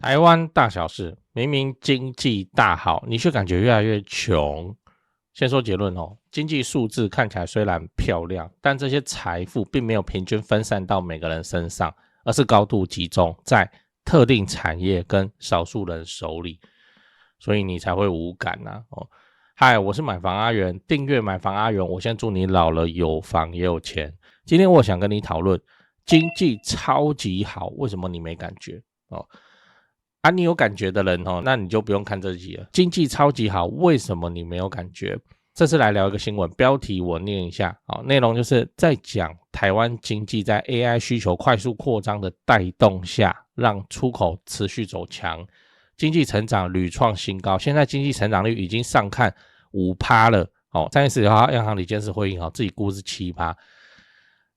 台湾大小事，明明经济大好，你却感觉越来越穷。先说结论哦，经济数字看起来虽然漂亮，但这些财富并没有平均分散到每个人身上，而是高度集中在特定产业跟少数人手里，所以你才会无感哦。嗨，我是买房阿元，订阅买房阿元，我先祝你老了有房也有钱。今天我想跟你讨论，经济超级好，为什么你没感觉哦？你有感觉的人那你就不用看这集了。经济超级好，为什么你没有感觉？这次来聊一个新闻，标题我念一下，内容就是在讲台湾经济在 AI 需求快速扩张的带动下，让出口持续走强，经济成长屡创新高，现在经济成长率已经上看 5% 了。3月10号央行理监事会议自己估是 7%，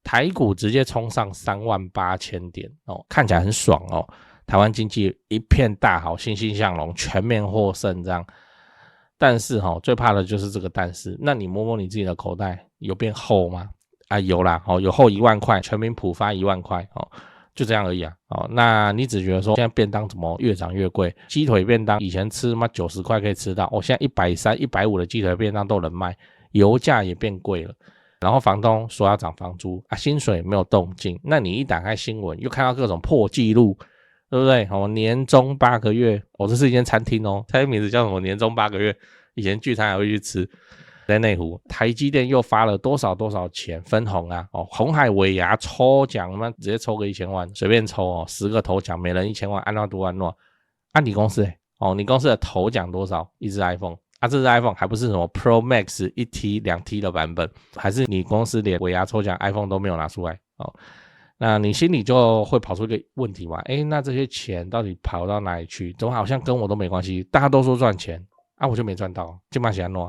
台股直接冲上38000点看起来很爽台湾经济一片大好，欣欣向荣，全面获胜这样。但是最怕的就是这个但是，那你摸摸你自己的口袋，有变厚吗？有啦有厚1万块，全民普发1万块就这样而已那你只觉得说现在便当怎么越涨越贵？鸡腿便当以前吃90块可以吃到现在130、150的鸡腿便当都能卖，油价也变贵了。然后房东说要涨房租薪水没有动静，那你一打开新闻又看到各种破纪录，对不对？年终8个月这是一间餐厅它的名字叫什么？年终8个月，以前聚餐还会去吃，在内湖台积电又发了多少钱分红鸿海尾牙抽奖直接抽个1000万，随便抽10个头奖每人1000万，按照多按诺你公司你公司的头奖多少？一只 iPhone这只 iPhone 还不是什么 Pro Max 1T 2T 的版本，还是你公司连尾牙抽奖 iPhone 都没有拿出来那你心里就会跑出一个问题嘛？那这些钱到底跑到哪里去？怎么好像跟我都没关系？大家都说赚钱我就没赚到，就嘛是安怎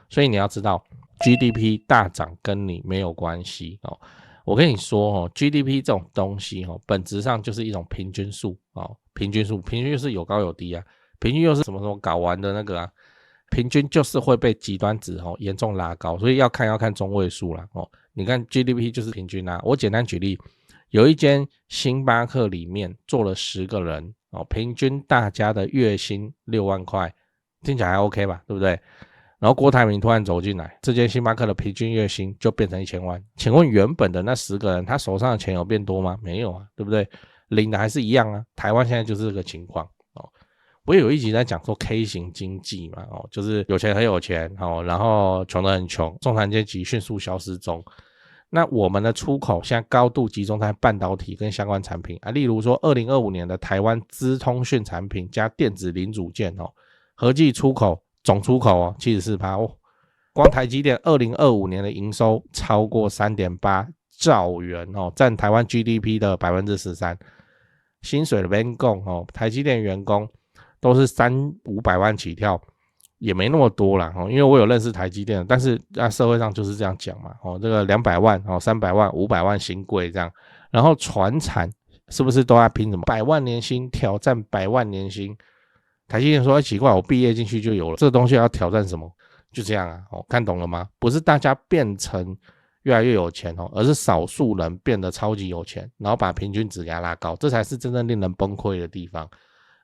所以你要知道 GDP 大涨跟你没有关系我跟你说GDP 这种东西本质上就是一种平均数平均就是有高有低平均又是什么搞完的那个平均就是会被极端值严重拉高，所以要看中位数啦你看 GDP 就是平均我简单举例，有一间星巴克里面做了10个人平均大家的月薪6万块，听起来还 OK 吧，对不对？然后郭台铭突然走进来，这间星巴克的平均月薪就变成1000万，请问原本的那10个人他手上的钱有变多吗？没有对不对？领的还是一样台湾现在就是这个情况我有一集在讲说 K 型经济嘛就是有钱很有钱然后穷得很穷，中产阶级迅速消失中。那我们的出口现在高度集中在半导体跟相关产品例如说2025年的台湾资通讯产品加电子零组件合计出口总出口74%光台积电2025年的营收超过 3.8 兆元占台湾 GDP 的 13%， 薪水的边供台积电员工都是300-500万起跳，也没那么多啦因为我有认识台积电的，但是社会上就是这样讲嘛这个200万300万500万新贵这样，然后传产是不是都在拼什么100万年薪，挑战100万年薪？台积电说奇怪，我毕业进去就有了，这个东西要挑战什么？就这样看懂了吗？不是大家变成越来越有钱而是少数人变得超级有钱，然后把平均值给它拉高，这才是真正令人崩溃的地方。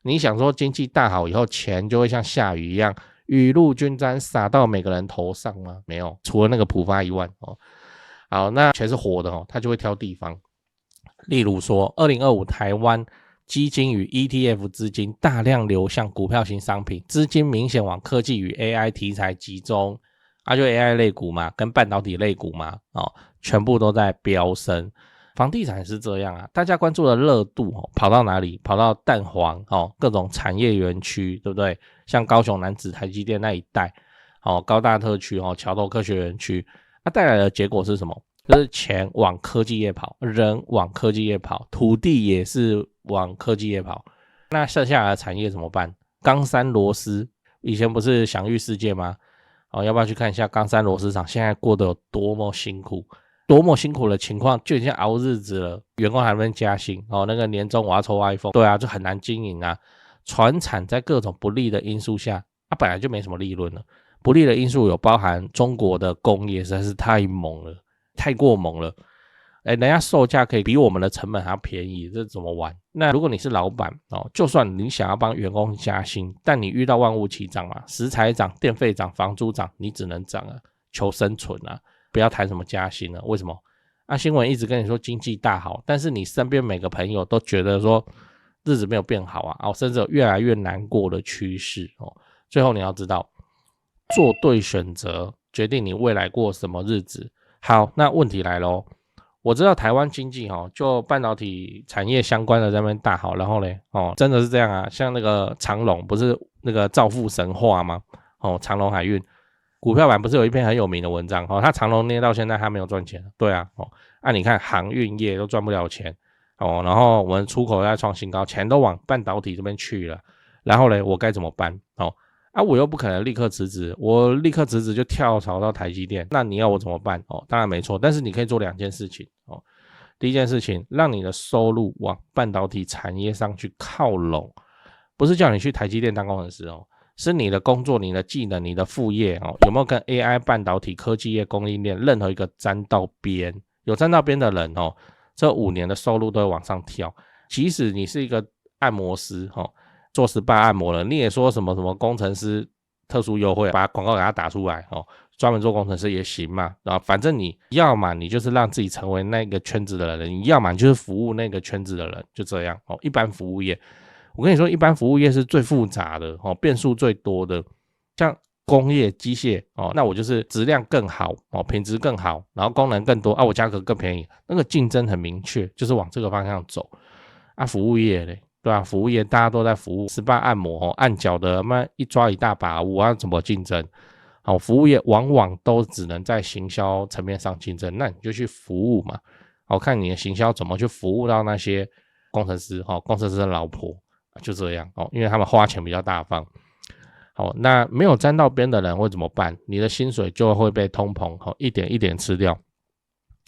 你想说经济大好以后钱就会像下雨一样雨露均沾洒到每个人头上吗？没有，除了那个普发1万好，那钱是活的他就会挑地方。例如说2025台湾基金与 ETF 资金大量流向股票型商品，资金明显往科技与 AI 题材集中就 AI 类股嘛，跟半导体类股嘛全部都在飙升。房地产是这样大家关注的热度跑到哪里？跑到蛋黄各种产业园区，对不对？像高雄南子台积电那一带高大特区桥头科学园区，带来的结果是什么？就是钱往科技业跑，人往科技业跑，土地也是往科技业跑。那剩下来的产业怎么办？冈山螺丝以前不是享誉世界吗？要不要去看一下冈山螺丝厂现在过得有多么辛苦？多么辛苦的情况，就已经熬日子了，员工还能加薪那个年终我要抽 iPhone， 对就很难经营传产在各种不利的因素下本来就没什么利润了，不利的因素有包含中国的工业实在是太猛了，太过猛了人家售价可以比我们的成本还要便宜，这怎么玩？那如果你是老板就算你想要帮员工加薪，但你遇到万物齐涨嘛，食材涨、电费涨、房租涨，你只能涨啊，求生存啊，不要谈什么加薪了。为什么？新闻一直跟你说经济大好，但是你身边每个朋友都觉得说日子没有变好啊，甚至有越来越难过的趋势最后你要知道，做对选择决定你未来过什么日子。好，那问题来咯，我知道台湾经济就半导体产业相关的在那边大好，然后嘞真的是这样啊，像那个长荣不是那个造富神话吗？长荣海运股票版不是有一篇很有名的文章他长荣捏到现在他没有赚钱，对啊你看航运业都赚不了钱然后我们出口在创新高，钱都往半导体这边去了，然后嘞我该怎么办我又不可能立刻辞职，我立刻辞职就跳槽到台积电，那你要我怎么办当然没错，但是你可以做2件事情第一件事情，让你的收入往半导体产业上去靠拢，不是叫你去台积电当工程师是你的工作、你的技能、你的副业有没有跟 AI 半导体科技业供应链任何一个沾到边？有沾到边的人这5年的收入都会往上跳。即使你是一个按摩师做SPA按摩了，你也说什么什么工程师特殊优惠，把广告给他打出来专门做工程师也行嘛，然后反正你要嘛你就是让自己成为那个圈子的人，你要嘛你就是服务那个圈子的人，就这样一般服务业，我跟你说一般服务业是最复杂的变数最多的，像工业机械那我就是质量更好品质更好，然后功能更多我价格更便宜，那个竞争很明确，就是往这个方向走服务业嘞，对吧？服务业大家都在服务，SPA按摩按脚的一抓一大把，我要怎么竞争？服务业往往都只能在行销层面上竞争，那你就去服务嘛看你的行销怎么去服务到那些工程师工程师的老婆，就这样因为他们花钱比较大方那没有沾到边的人会怎么办？你的薪水就会被通膨一点一点吃掉。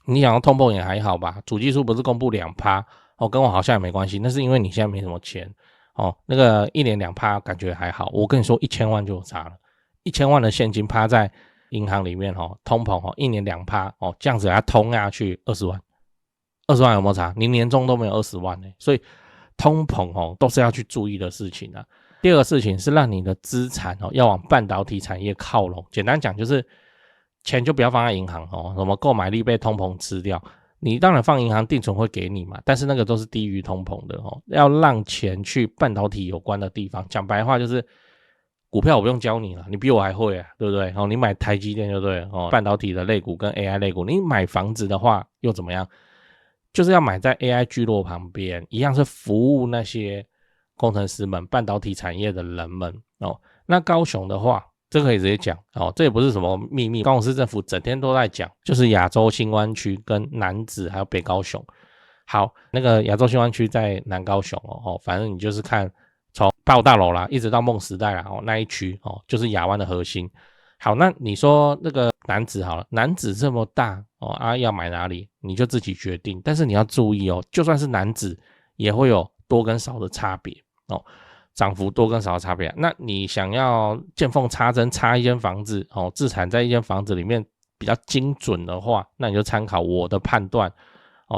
你想要通膨也还好吧，主计处不是公布 2% 跟我好像也没关系，那是因为你现在没什么钱那个1年 2% 感觉还好，我跟你说1000万就有差了，1000万的现金趴在银行里面通膨1年 2% 这样子给它通下去20万，20万有没有差？你年终都没有20万所以通膨都是要去注意的事情啊。第二个事情是让你的资产要往半导体产业靠拢，简单讲就是钱就不要放在银行什么购买力被通膨吃掉，你当然放银行定存会给你嘛，但是那个都是低于通膨的要让钱去半导体有关的地方，讲白话就是股票我不用教你了，你比我还会对不对你买台积电就对了半导体的类股跟 AI 类股，你买房子的话又怎么样？就是要买在 AI 聚落旁边，一样是服务那些工程师们、半导体产业的人们那高雄的话，这可以直接讲这也不是什么秘密，高雄市政府整天都在讲，就是亚洲新湾区跟楠梓还有北高雄。好，那个亚洲新湾区在南高雄反正你就是看从报大楼啦一直到梦时代啦那一区就是亚湾的核心。好，那你说那个楠梓好了，楠梓这么大要买哪里你就自己决定，但是你要注意就算是楠梓也会有多跟少的差别涨幅多跟少的差别那你想要见缝插针插一间房子自产在一间房子里面比较精准的话，那你就参考我的判断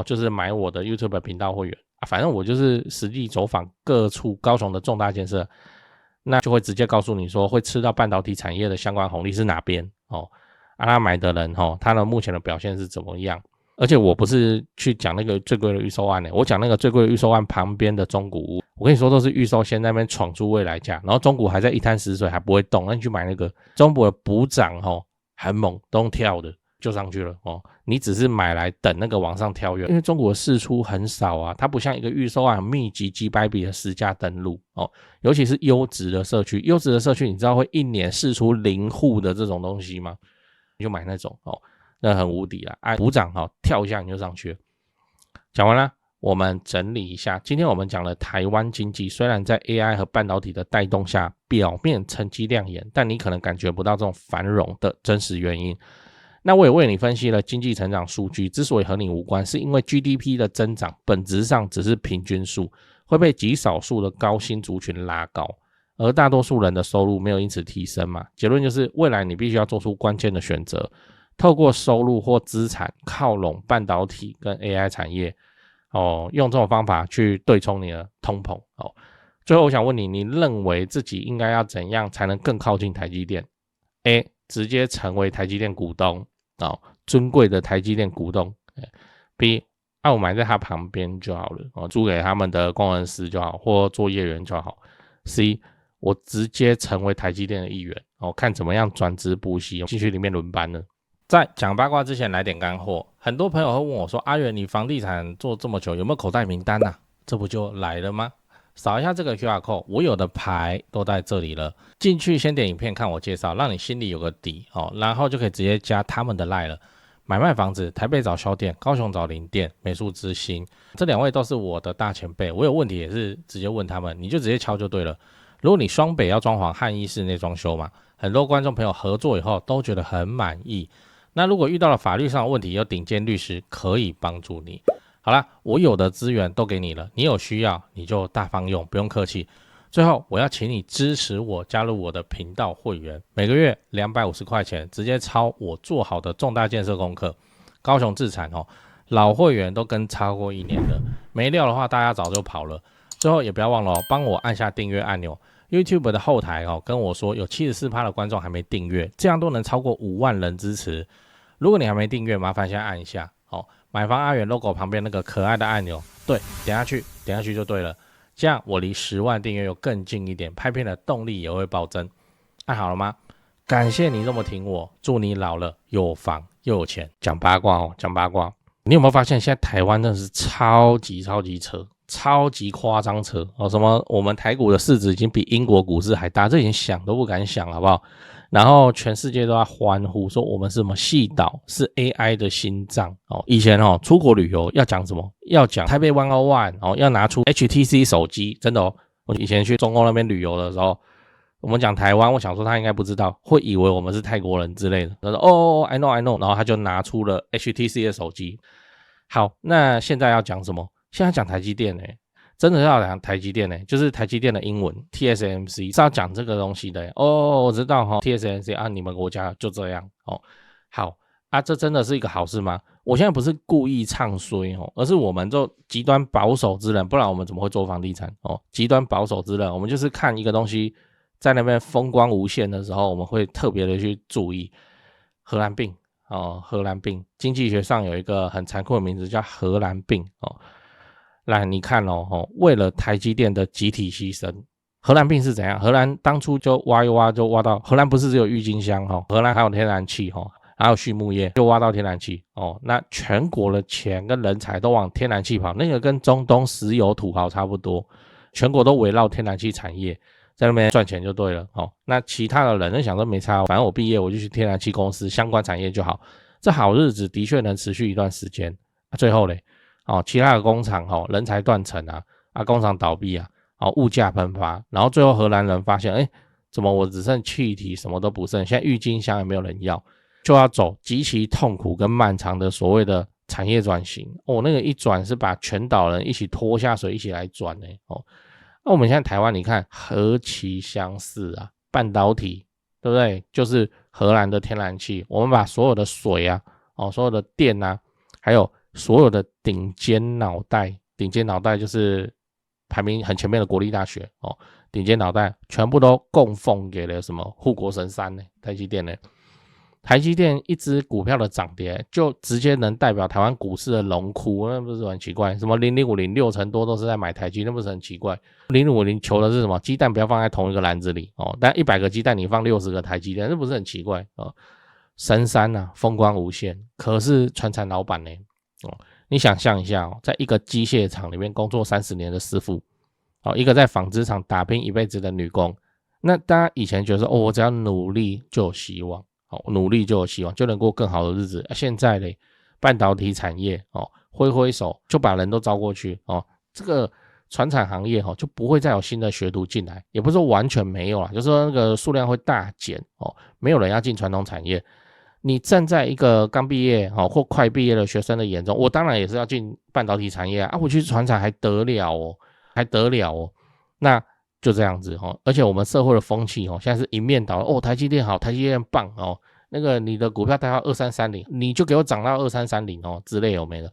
就是买我的 YouTube 频道会员反正我就是实地走访各处高雄的重大建设，那就会直接告诉你说会吃到半导体产业的相关红利是哪边他买的人他的目前的表现是怎么样。而且我不是去讲那个最贵的预售案我讲那个最贵的预售案旁边的中古屋，我跟你说都是预售先在那边闯出未来价，然后中古还在一滩死水还不会动，那你去买那个中古的补涨很猛，都用跳的就上去了你只是买来等那个往上跳跃，因为中古的释出很少它不像一个预售案密集几百笔的实价登录尤其是优质的社区，优质的社区你知道会一年释出0户的这种东西吗？你就买那种那很无敌啦补涨跳一下你就上去了。讲完了，我们整理一下，今天我们讲了台湾经济虽然在 AI 和半导体的带动下表面成绩亮眼，但你可能感觉不到这种繁荣的真实原因。那我也为你分析了经济成长数据之所以和你无关，是因为 GDP 的增长本质上只是平均数，会被极少数的高薪族群拉高，而大多数人的收入没有因此提升嘛。结论就是未来你必须要做出关键的选择，透过收入或资产靠拢半导体跟 AI 产业用这种方法去对冲你的通膨最后我想问你，你认为自己应该要怎样才能更靠近台积电？ A. 直接成为台积电股东尊贵的台积电股东。 B. 我买在他旁边就好了租给他们的工程师就好，或作业员就好。 C. 我直接成为台积电的一员看怎么样转职补习进去里面轮班呢。在讲八卦之前来点干货，很多朋友会问我说，阿元你房地产做这么久有没有口袋名单这不就来了吗？扫一下这个 QR code， 我有的牌都在这里了，进去先点影片看我介绍，让你心里有个底然后就可以直接加他们的 LINE 了。买卖房子，台北找销店，高雄找零店，美术之星，这2位都是我的大前辈，我有问题也是直接问他们，你就直接敲就对了。如果你双北要装潢汉一室内装修嘛，很多观众朋友合作以后都觉得很满意。那如果遇到了法律上的问题，有顶尖律师可以帮助你。好啦，我有的资源都给你了，你有需要你就大方用，不用客气。最后我要请你支持我，加入我的频道会员，每个月250块钱，直接抄我做好的重大建设功课。高雄自产老会员都跟超过1年了，没料的话大家早就跑了。最后也不要忘了帮我按下订阅按钮。YouTube 的后台跟我说有 74% 的观众还没订阅，这样都能超过5万人支持。如果你还没订阅，麻烦先按一下买房阿元 logo 旁边那个可爱的按钮，对，点下去就对了。这样我离10万订阅又更近一点，拍片的动力也会暴增。按好了吗？感谢你这么挺我，祝你老了有房又有钱。讲八卦讲八卦。你有没有发现现在台湾真的是超级扯，超级夸张扯什么我们台股的市值已经比英国股市还大，这已经想都不敢想好不好？然后全世界都在欢呼说我们是什么矽岛，是 AI 的心脏以前出国旅游要讲什么？要讲台北101要拿出 HTC 手机，真的我以前去中国那边旅游的时候，我们讲台湾，我想说他应该不知道，会以为我们是泰国人之类的。他说I know， 然后他就拿出了 HTC 的手机。好，那现在要讲什么？现在讲台积电真的要讲台积电就是台积电的英文 TSMC 是要讲这个东西的我知道TSMC 你们国家就这样好这真的是一个好事吗？我现在不是故意唱衰而是我们就极端保守之人，不然我们怎么会做房地产极端保守之人，我们就是看一个东西在那边风光无限的时候，我们会特别的去注意。荷兰病荷兰病，经济学上有一个很残酷的名字叫荷兰病来你看为了台积电的集体牺牲，荷兰病是怎样？荷兰当初就挖一挖就挖到，荷兰不是只有郁金香荷兰还有天然气还有畜牧业，就挖到天然气那全国的钱跟人才都往天然气跑，那个跟中东石油土豪差不多，全国都围绕天然气产业在那边赚钱就对了那其他的人想说没差，反正我毕业我就去天然气公司相关产业就好，这好日子的确能持续一段时间最后嘞其他的工厂人才断层工厂倒闭物价喷发，然后最后荷兰人发现怎么我只剩气体什么都不剩，现在郁金香也没有人要，就要走极其痛苦跟漫长的所谓的产业转型那个一转是把全岛人一起拖下水一起来转那我们现在台湾你看何其相似半导体对不对？就是荷兰的天然气，我们把所有的水所有的电还有所有的顶尖脑袋就是排名很前面的国立大学顶尖脑袋全部都供奉给了什么护国神山台积电台积电一只股票的涨跌就直接能代表台湾股市的龙窟，那不是很奇怪？什么0050 60%多都是在买台积，那不是很奇怪？0050求的是什么？鸡蛋不要放在同一个篮子里但100个鸡蛋你放60个台积电，那不是很奇怪神山风光无限，可是传产老板你想象一下在一个机械厂里面工作30年的师傅一个在纺织厂打拼一辈子的女工，那大家以前觉得说我只要努力就有希望努力就有希望，就能过更好的日子现在嘞半导体产业挥手就把人都招过去这个传产行业就不会再有新的学徒进来，也不是说完全没有就是说那个数量会大减没有人要进传统产业。你站在一个刚毕业或快毕业的学生的眼中，我当然也是要进半导体产业我去传产还得了那就这样子而且我们社会的风气现在是一面倒台积电好，台积电棒那个你的股票带到2330，你就给我涨到2330哦之类有没的。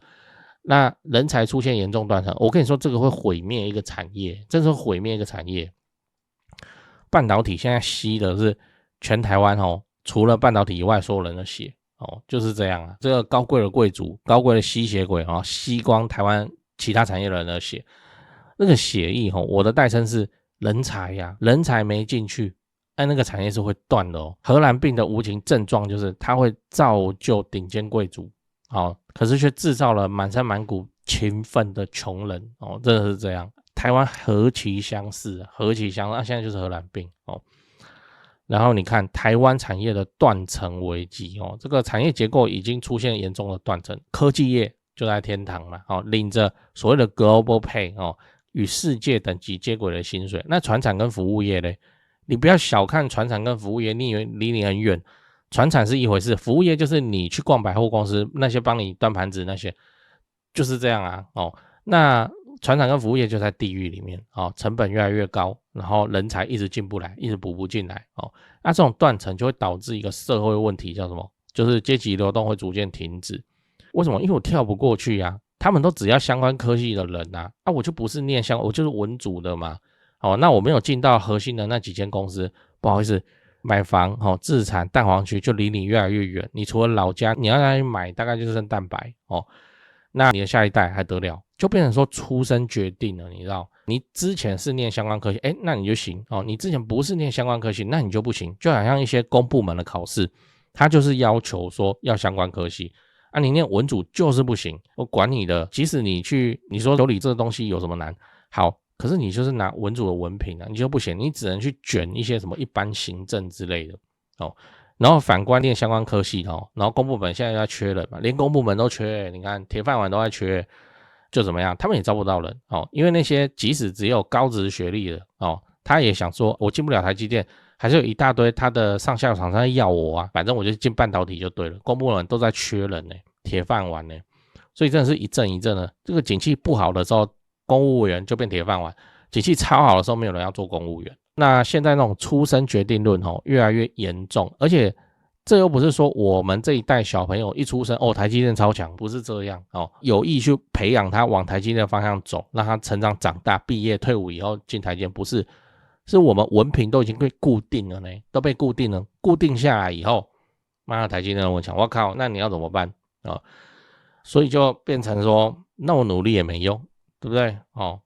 那人才出现严重断层，我跟你说这个会毁灭一个产业，真是毁灭一个产业。半导体现在吸的是全台湾哦，除了半导体以外所有人的血哦，就是这样啊。这个高贵的贵族，高贵的吸血鬼哦，吸光台湾其他产业的人的血，那个血液哦，我的代称是人才呀，人才没进去，那个产业是会断的哦。荷兰病的无情症状就是它会造就顶尖贵族，可是却制造了满山满谷勤奋的穷人哦，真的是这样。台湾何其相似，何其相似，现在就是荷兰病哦。然后你看台湾产业的断层危机哦，这个产业结构已经出现严重的断层，科技业就在天堂嘛，领着所谓的 global pay 与世界等级接轨的薪水。那传产跟服务业呢？你不要小看传产跟服务业，你以为离你很远，传产是一回事，服务业就是你去逛百货公司，那些帮你端盘子那些，就是这样啊。那传产跟服务业就在地狱里面成本越来越高，然后人才一直进不来，一直补不进来那这种断层就会导致一个社会问题，叫什么？就是阶级流动会逐渐停止。为什么？因为我跳不过去啊，他们都只要相关科系的人我就不是念我就是文组的嘛那我没有进到核心的那几间公司，不好意思，买房自产蛋黄区就离你越来越远，你除了老家你要来买大概就剩蛋白那你的下一代还得了，就变成说出生决定了，你知道，你之前是念相关科系那你就行你之前不是念相关科系，那你就不行。就好像一些公部门的考试，他就是要求说要相关科系你念文组就是不行，我管你的，即使你说修理这个东西有什么难，好，可是你就是拿文组的文凭你就不行，你只能去卷一些什么一般行政之类的然后反观念相关科系然后公部门现在在缺人嘛，连公部门都缺你看铁饭碗都在缺，就怎么样，他们也招不到人因为那些即使只有高职学历的他也想说我进不了台积电，还是有一大堆他的上下游厂商要我反正我就进半导体就对了，公部门都在缺人铁饭碗所以真的是一阵一阵的，这个景气不好的时候公务员就变铁饭碗，景气超好的时候没有人要做公务员。那现在那种出生决定论越来越严重，而且这又不是说我们这一代小朋友一出生台积电超强，不是这样有意去培养他往台积电的方向走，让他成长长大毕业退伍以后进台积电，不是，是我们文凭都已经被固定了都被固定了，固定下来以后，妈的台积电的文强，我靠，那你要怎么办所以就变成说，那我努力也没用，对不对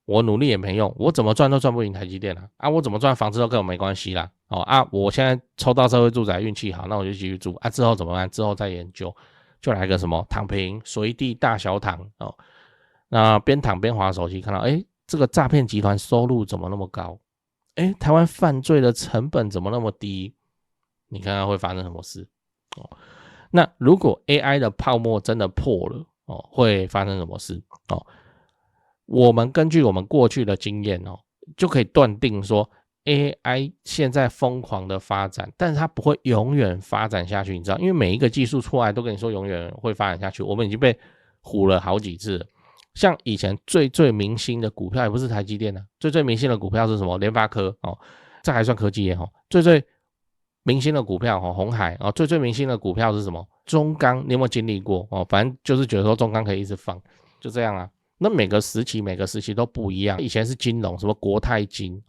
我努力也没用，我怎么赚都赚不赢台积电我怎么赚房子都跟我没关系啦我现在抽到社会住宅运气好，那我就继续住之后怎么办？之后再研究，就来个什么躺平随地大小躺那边躺边滑手机，看到这个诈骗集团收入怎么那么高？台湾犯罪的成本怎么那么低？你看看会发生什么事那如果 AI 的泡沫真的破了会发生什么事我们根据我们过去的经验就可以断定说 AI 现在疯狂的发展，但是它不会永远发展下去，你知道，因为每一个技术出来都跟你说永远会发展下去，我们已经被唬了好几次了。像以前最明星的股票也不是台积电最明星的股票是什么？联发科这还算科技业最明星的股票鸿海最明星的股票是什么？中钢，你有没有经历过反正就是觉得说中钢可以一直放，就这样那每个时期都不一样。以前是金融，什么国泰金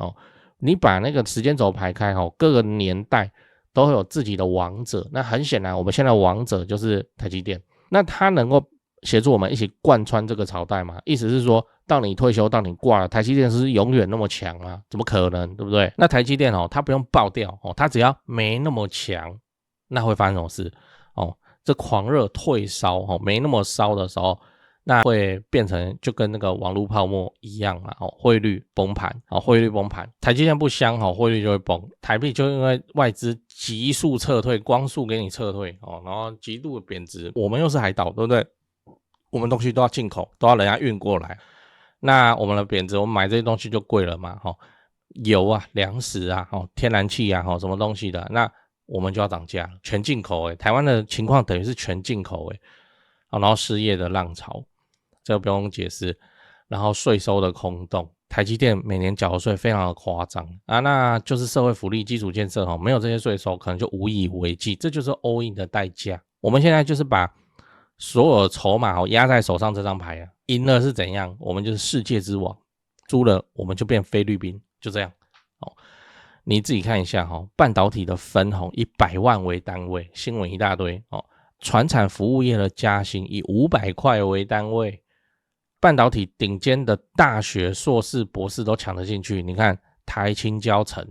你把那个时间轴排开各个年代都会有自己的王者。那很显然，我们现在的王者就是台积电。那它能够协助我们一起贯穿这个朝代吗？意思是说，到你退休，到你挂了，台积电是永远那么强吗？怎么可能，对不对？那台积电它不用爆掉它只要没那么强，那会发生什么事这狂热退烧没那么烧的时候，那会变成就跟那个网络泡沫一样嘛汇率崩盘汇率崩盘，台积电不香汇率就会崩，台币就因为外资急速撤退，光速给你撤退然后极度的贬值，我们又是海岛，对不对？我们东西都要进口，都要人家运过来，那我们的贬值，我们买这些东西就贵了嘛油粮食天然气什么东西的，那我们就要涨价，全进口台湾的情况等于是全进口然后失业的浪潮，这个不用解释，然后税收的空洞，台积电每年缴的税非常的夸张啊，那就是社会福利基础建设没有这些税收可能就无以为继，这就是 all in 的代价。我们现在就是把所有的筹码压在手上这张牌啊，赢了是怎样？我们就是世界之王，输了我们就变菲律宾，就这样。你自己看一下半导体的分以100万为单位，新闻一大堆传产服务业的加薪以500块为单位，半导体顶尖的大学硕士博士都抢得进去。你看台清交成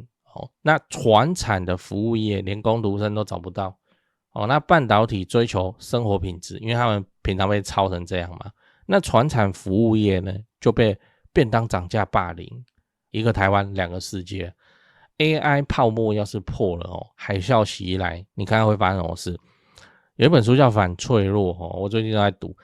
那传产的服务业连工读生都找不到那半导体追求生活品质，因为他们平常被操成这样嘛。那传产服务业呢就被便当涨价霸凌，一个台湾两个世界。AI 泡沫要是破了海啸袭来，你看看会发生什么事？有一本书叫《反脆弱》我最近都在读，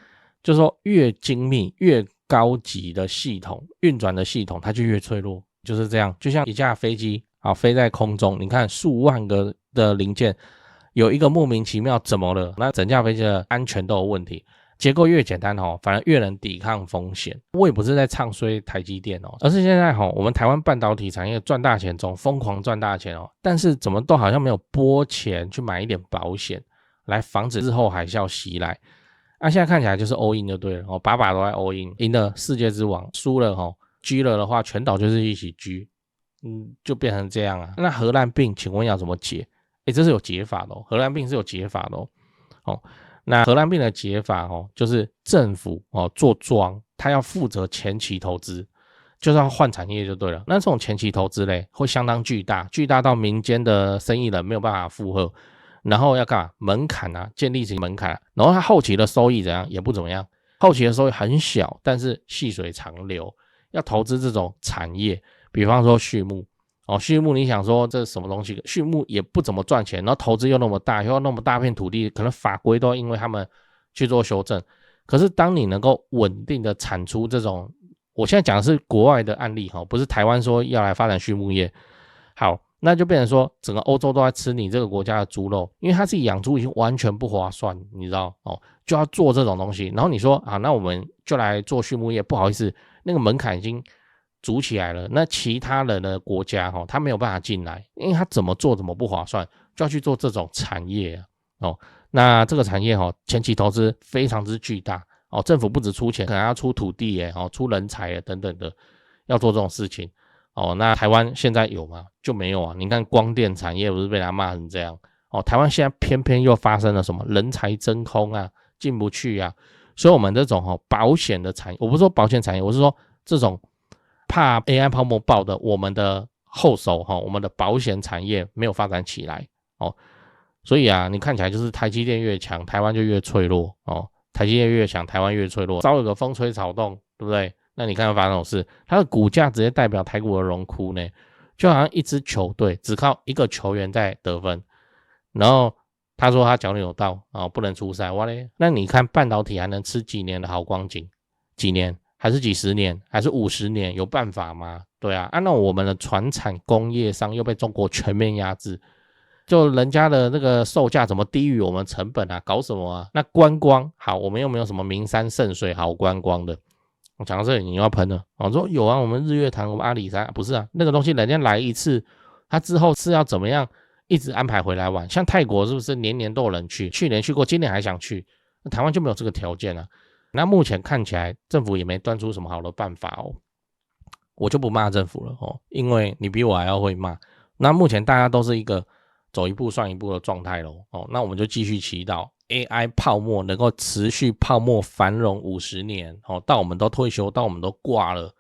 就是说越精密越高级的系统运转的系统，它就越脆弱，就是这样。就像一架飞机飞在空中，你看数万个的零件，有一个莫名其妙怎么了，那整架飞机的安全都有问题。结构越简单反而越能抵抗风险。我也不是在唱衰台积电而是现在我们台湾半导体产业赚大钱中，疯狂赚大钱但是怎么都好像没有拨钱去买一点保险，来防止日后海啸袭来。现在看起来就是 all in 就对了把把都在 all in， 赢了世界之王，输了居了的话，全岛就是一起居，就变成这样啊。那荷兰病请问要怎么解？这是有解法的荷兰病是有解法的那荷兰病的解法就是政府做庄，他要负责前期投资，就是要换产业就对了。那这种前期投资嘞会相当巨大，巨大到民间的生意人没有办法负荷，然后要干嘛？门槛建立起门槛然后他后期的收益怎样？也不怎么样，后期的收益很小，但是细水长流。要投资这种产业，比方说畜牧畜牧你想说这是什么东西？畜牧也不怎么赚钱，然后投资又那么大，又要那么大片土地，可能法规都要因为他们去做修正。可是当你能够稳定的产出这种，我现在讲的是国外的案例不是台湾说要来发展畜牧业。好，那就变成说整个欧洲都在吃你这个国家的猪肉，因为他自己养猪已经完全不划算，你知道就要做这种东西。然后你说那我们就来做畜牧业，不好意思，那个门槛已经筑起来了，那其他人的国家他没有办法进来，因为他怎么做怎么不划算，就要去做这种产业那这个产业前期投资非常之巨大政府不只出钱，可能要出土地出人才等等的，要做这种事情那台湾现在有吗？就没有啊。你看光电产业不是被他骂成这样台湾现在偏偏又发生了什么人才真空进不去所以我们这种保险的产业，我不是说保险产业，我是说这种怕 AI 泡沫爆的，我们的后手我们的保险产业没有发展起来所以你看起来就是台积电越强，台湾就越脆弱台积电越强，台湾越脆弱，稍有个风吹草动，对不对？那你看发生什么事？它的股价直接代表台股的荣枯呢，就好像一支球队只靠一个球员在得分，然后他说他脚扭到不能出赛，哇嘞！那你看半导体还能吃几年的好光景？几年？还是几十年？还是50年？有办法吗？对啊，那我们的传产工业商又被中国全面压制，就人家的那个售价怎么低于我们成本搞什么那观光好，我们又没有什么名山圣水好观光的。我讲到这里你又要喷了说有我们日月潭，我们阿里山不是那个东西人家来一次，他之后是要怎么样一直安排回来玩？像泰国是不是年年都有人去？去年去过，今年还想去，台湾就没有这个条件那目前看起来政府也没端出什么好的办法我就不骂政府了因为你比我还要会骂。那目前大家都是一个走一步算一步的状态那我们就继续祈祷 AI 泡沫能够持续泡沫繁荣50年到我们都退休，到我们都挂了，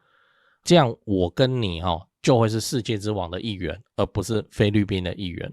这样我跟你就会是世界之王的一员，而不是菲律宾的一员。